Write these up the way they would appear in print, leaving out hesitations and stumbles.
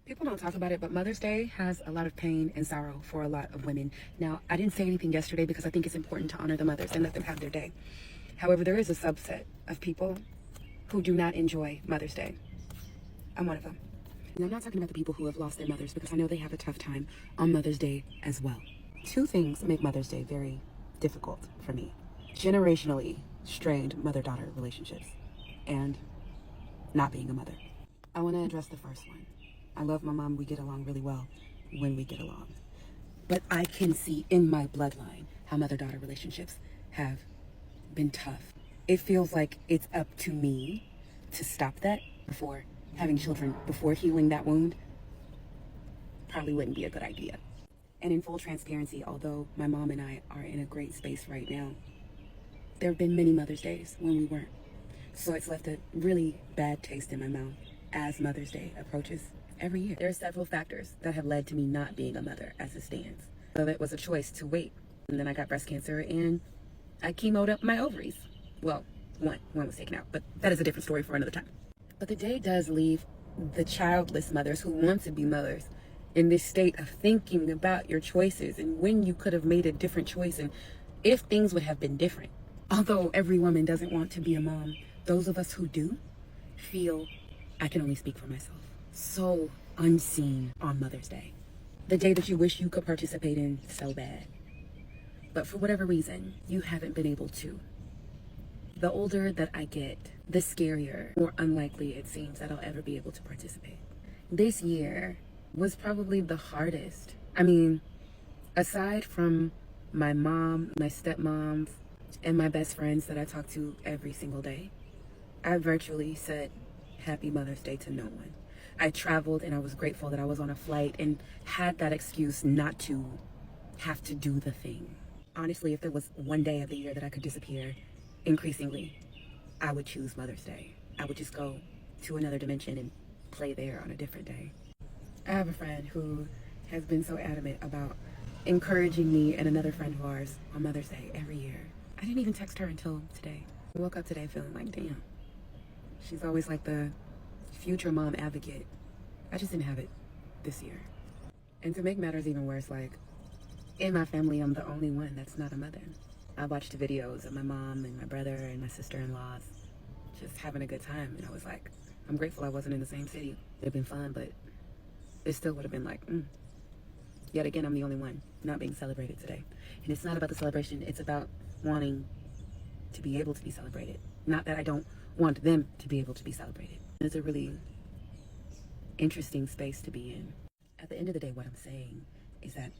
People don't talk about it, but Mother's Day has a lot of pain and sorrow for a lot of women. Now, I didn't say anything yesterday because I think it's important to honor the mothers and let them have their day. However, there is a subset of people who do not enjoy Mother's Day. I'm one of them. And I'm not talking about the people who have lost their mothers because I know they have a tough time on Mother's Day as well. Two things make Mother's Day very difficult for me. Generationally strained mother-daughter relationships and not being a mother. I want to address the first one. I love my mom. We get along really well when we get along. But I can see in my bloodline how mother-daughter relationships have been tough. It feels like it's up to me to stop that before having children, before healing that wound. Probably wouldn't be a good idea. And in full transparency, although my mom and I are in a great space right now, there have been many Mother's Days when we weren't. So it's left a really bad taste in my mouth as Mother's Day approaches every year. There are several factors that have led to me not being a mother as it stands. So it was a choice to wait. And then I got breast cancer and I chemoed up my ovaries. Well, one was taken out, but that is a different story for another time. But the day does leave the childless mothers who want to be mothers in this state of thinking about your choices and when you could have made a different choice and if things would have been different. Although every woman doesn't want to be a mom, those of us who do feel, I can only speak for myself, so unseen on Mother's Day. The day that you wish you could participate in so bad. But for whatever reason, you haven't been able to. The older that I get, the scarier, more unlikely it seems that I'll ever be able to participate. This year was probably the hardest. I mean, aside from my mom, my stepmoms, and my best friends that I talk to every single day, I virtually said Happy Mother's Day to no one. I traveled and I was grateful that I was on a flight and had that excuse not to have to do the thing. Honestly, if there was one day of the year that I could disappear, increasingly, I would choose Mother's Day. I would just go to another dimension and play there on a different day. I have a friend who has been so adamant about encouraging me and another friend of ours on Mother's Day every year. I didn't even text her until today. I woke up today feeling like, damn. She's always like the future mom advocate. I just didn't have it this year. And to make matters even worse, like, in my family, I'm the only one that's not a mother. I watched videos of my mom and my brother and my sister-in-laws just having a good time. And I was like, I'm grateful I wasn't in the same city. It'd have been fun, but it still would have been like, Yet again, I'm the only one not being celebrated today. And it's not about the celebration. It's about wanting to be able to be celebrated. Not that I don't want them to be able to be celebrated. It's a really interesting space to be in. At the end of the day, what I'm saying is that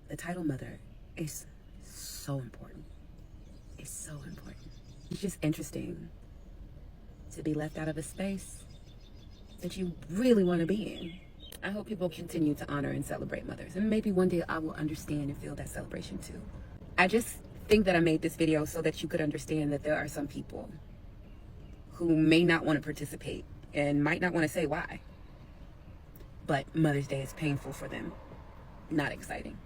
the title mother is so important. It's so important. It's just interesting to be left out of a space that you really want to be in. I hope people continue to honor and celebrate mothers, and maybe one day I will understand and feel that celebration too. I just think that I made this video so that you could understand that there are some people who may not want to participate and might not want to say why. But Mother's Day is painful for them, not exciting.